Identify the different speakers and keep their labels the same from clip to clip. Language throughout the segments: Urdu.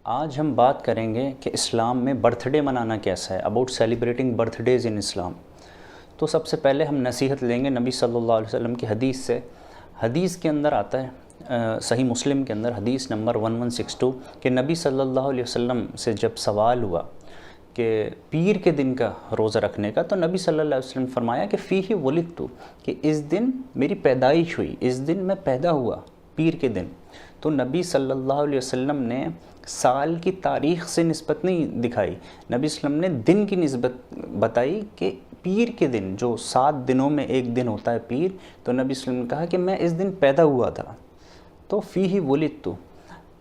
Speaker 1: آج ہم بات کریں گے کہ اسلام میں برتھ ڈے منانا کیسا ہے، اباؤٹ سیلیبریٹنگ برتھ ڈیز ان اسلام۔ تو سب سے پہلے ہم نصیحت لیں گے نبی صلی اللہ علیہ وسلم کی حدیث سے۔ حدیث کے اندر آتا ہے صحیح مسلم کے اندر حدیث نمبر 1162 کہ نبی صلی اللہ علیہ وسلم سے جب سوال ہوا کہ پیر کے دن کا روزہ رکھنے کا، تو نبی صلی اللہ علیہ وسلم فرمایا کہ فیہ ولدت، کہ اس دن میری پیدائش ہوئی، اس دن میں پیدا ہوا، پیر کے دن۔ تو نبی صلی اللہ علیہ وسلم نے سال کی تاریخ سے نسبت نہیں دکھائی، نبی صلی اللہ علیہ وسلم نے دن کی نسبت بتائی کہ پیر کے دن، جو 7 دنوں میں ایک دن ہوتا ہے پیر، تو نبی صلی اللہ علیہ وسلم نے کہا کہ میں اس دن پیدا ہوا تھا، تو فیہ ولدت۔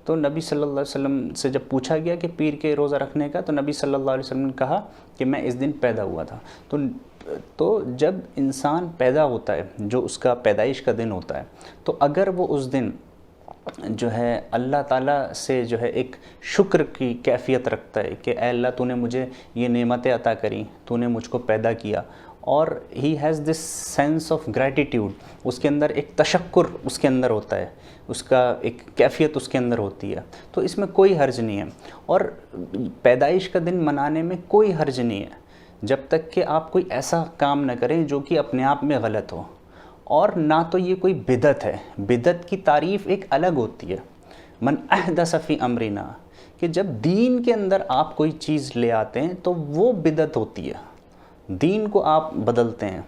Speaker 1: تو نبی صلی اللہ علیہ وسلم سے جب پوچھا گیا کہ پیر کے روزہ رکھنے کا، تو نبی صلی اللہ علیہ وسلم نے کہا کہ میں اس دن پیدا ہوا تھا۔ تو جب انسان پیدا ہوتا ہے، جو اس کا پیدائش کا دن ہوتا ہے، تو اگر وہ اس دن جو ہے اللہ تعالیٰ سے جو ہے ایک شکر کی کیفیت رکھتا ہے کہ اے اللہ تو نے مجھے یہ نعمتیں عطا کریں، تو نے مجھ کو پیدا کیا، اور he has this sense of gratitude, اس کے اندر ایک تشکر اس کے اندر ہوتا ہے، اس کا ایک کیفیت اس کے اندر ہوتی ہے، تو اس میں کوئی حرج نہیں ہے۔ اور پیدائش کا دن منانے میں کوئی حرج نہیں ہے جب تک کہ آپ کوئی ایسا کام نہ کریں جو کہ اپنے آپ میں غلط ہو، اور نہ تو یہ کوئی بدعت ہے۔ بدعت کی تعریف ایک الگ ہوتی ہے، من احدث فی امرنا، کہ جب دین کے اندر آپ کوئی چیز لے آتے ہیں تو وہ بدعت ہوتی ہے، دین کو آپ بدلتے ہیں،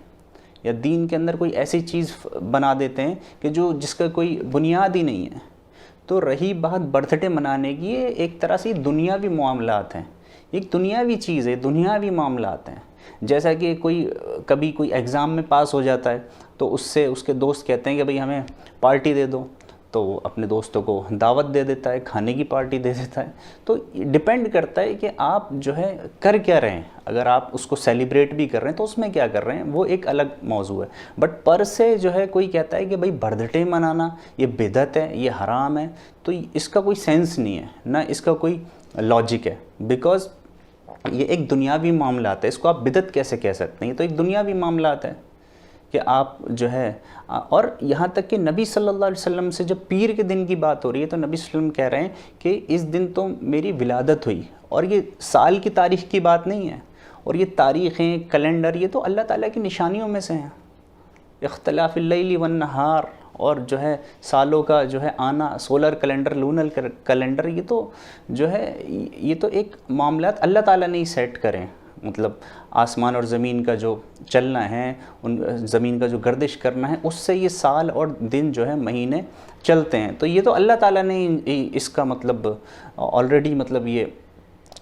Speaker 1: یا دین کے اندر کوئی ایسی چیز بنا دیتے ہیں کہ جس کا کوئی بنیاد ہی نہیں ہے۔ تو رہی بات برتھ ڈے منانے کی، یہ ایک طرح سے دنیاوی معاملات ہیں، ایک دنیاوی چیز ہے، دنیاوی معاملات ہیں۔ جیسا کہ کبھی کوئی ایگزام میں پاس ہو جاتا ہے، تو اس سے اس کے دوست کہتے ہیں کہ بھئی ہمیں پارٹی دے دو، تو وہ اپنے دوستوں کو دعوت دے دیتا ہے، کھانے کی پارٹی دے دیتا ہے۔ تو ڈیپینڈ کرتا ہے کہ آپ جو ہے کر کیا رہے ہیں۔ اگر آپ اس کو سیلیبریٹ بھی کر رہے ہیں تو اس میں کیا کر رہے ہیں، وہ ایک الگ موضوع ہے۔ بٹ پر سے جو ہے کوئی کہتا ہے کہ بھئی برتھ ڈے منانا یہ بدعت ہے، یہ حرام ہے، تو اس کا کوئی سینس نہیں ہے، نہ اس کا کوئی لاجک ہے، بیکاز یہ ایک دنیاوی معاملات ہے۔ اس کو آپ بدعت کیسے کہہ سکتے ہیں؟ یہ تو ایک دنیاوی معاملات ہے کہ آپ جو ہے، اور یہاں تک کہ نبی صلی اللہ علیہ وسلم سے جب پیر کے دن کی بات ہو رہی ہے تو نبی صلی اللہ علیہ وسلم کہہ رہے ہیں کہ اس دن تو میری ولادت ہوئی، اور یہ سال کی تاریخ کی بات نہیں ہے، اور یہ تاریخیں، کیلنڈر، یہ تو اللہ تعالیٰ کی نشانیوں میں سے ہیں۔ اختلاف اللیل والنہار، اور جو ہے سالوں کا جو ہے آنا، سولر کیلنڈر، لونر کیلنڈر، یہ تو جو ہے یہ تو ایک معاملات اللہ تعالیٰ نے ہی سیٹ کریں، مطلب آسمان اور زمین کا جو چلنا ہے، زمین کا جو گردش کرنا ہے، اس سے یہ سال اور دن جو ہے مہینے چلتے ہیں۔ تو یہ تو اللہ تعالیٰ نے ہی اس کا مطلب آلریڈی، مطلب یہ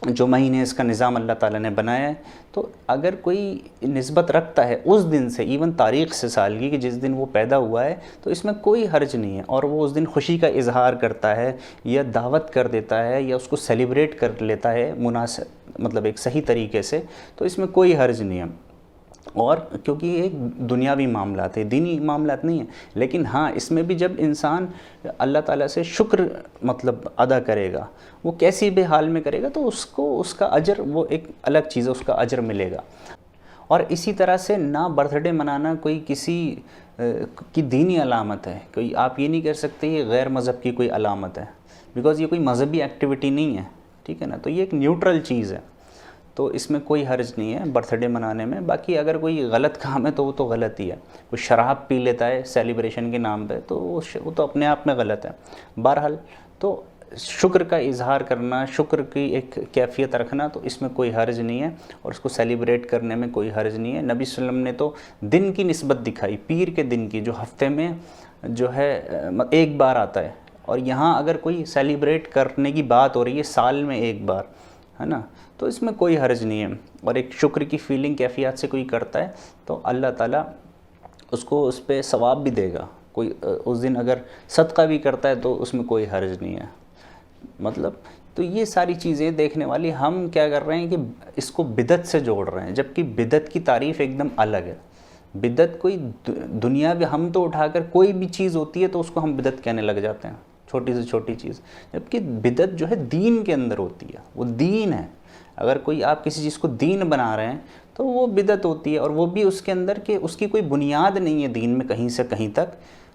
Speaker 1: جو مہینے اس کا نظام اللہ تعالیٰ نے بنایا ہے۔ تو اگر کوئی نسبت رکھتا ہے اس دن سے، ایون تاریخ سے سال کی، کہ جس دن وہ پیدا ہوا ہے، تو اس میں کوئی حرج نہیں ہے، اور وہ اس دن خوشی کا اظہار کرتا ہے، یا دعوت کر دیتا ہے، یا اس کو سیلیبریٹ کر لیتا ہے مناسب، مطلب ایک صحیح طریقے سے، تو اس میں کوئی حرج نہیں ہے۔ اور کیونکہ یہ ایک دنیاوی معاملات ہے، دینی معاملات نہیں ہیں۔ لیکن ہاں، اس میں بھی جب انسان اللہ تعالیٰ سے شکر مطلب ادا کرے گا، وہ کیسی بھی حال میں کرے گا، تو اس کا اجر، وہ ایک الگ چیز ہے، اس کا اجر ملے گا۔ اور اسی طرح سے نہ برتھ ڈے منانا کوئی کسی کی دینی علامت ہے، کوئی آپ یہ نہیں کہہ سکتے یہ غیر مذہب کی کوئی علامت ہے، بیکاز یہ کوئی مذہبی ایکٹیویٹی نہیں ہے، ٹھیک ہے نا۔ تو یہ ایک نیوٹرل چیز ہے، تو اس میں کوئی حرج نہیں ہے برتھ ڈے منانے میں۔ باقی اگر کوئی غلط کام ہے تو وہ تو غلط ہی ہے، کوئی شراب پی لیتا ہے سیلیبریشن کے نام پہ، تو وہ تو اپنے آپ میں غلط ہے۔ بہرحال تو شکر کا اظہار کرنا، شکر کی ایک کیفیت رکھنا، تو اس میں کوئی حرج نہیں ہے، اور اس کو سیلیبریٹ کرنے میں کوئی حرج نہیں ہے۔ نبی صلی اللہ علیہ وسلم نے تو دن کی نسبت دکھائی، پیر کے دن کی، جو ہفتے میں جو ہے ایک بار آتا ہے، اور یہاں اگر کوئی سیلیبریٹ کرنے کی بات ہو رہی ہے سال میں ایک بار، ہے نا، تو اس میں کوئی حرج نہیں ہے۔ اور ایک شکر کی فیلنگ، کیفیت سے کوئی کرتا ہے تو اللہ تعالیٰ اس کو اس پہ ثواب بھی دے گا۔ کوئی اس دن اگر صدقہ بھی کرتا ہے تو اس میں کوئی حرج نہیں ہے، مطلب۔ تو یہ ساری چیزیں دیکھنے والی، ہم کیا کر رہے ہیں کہ اس کو بدعت سے جوڑ رہے ہیں، جبکہ بدعت کی تعریف ایک دم الگ ہے۔ بدعت کوئی دنیا میں، ہم تو اٹھا کر کوئی بھی چیز ہوتی ہے تو اس کو ہم بدعت کہنے لگ جاتے ہیں، چھوٹی سے چھوٹی چیز، جبکہ بدعت جو ہے دین کے اندر ہوتی ہے، وہ دین ہے۔ اگر کوئی آپ کسی چیز کو دین بنا رہے ہیں تو وہ بدعت ہوتی ہے، اور وہ بھی اس کے اندر کہ اس کی کوئی بنیاد نہیں ہے دین میں کہیں سے کہیں تک،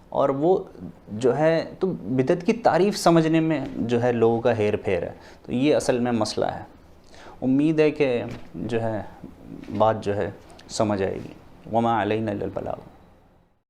Speaker 1: اور وہ جو ہے تو بدعت کی تعریف سمجھنے میں جو ہے لوگوں کا ہیر پھیر ہے. تو یہ اصل میں مسئلہ ہے. امید ہے کہ جو ہے بات جو ہے سمجھ آئے گی. وما علینا الا البلاغ.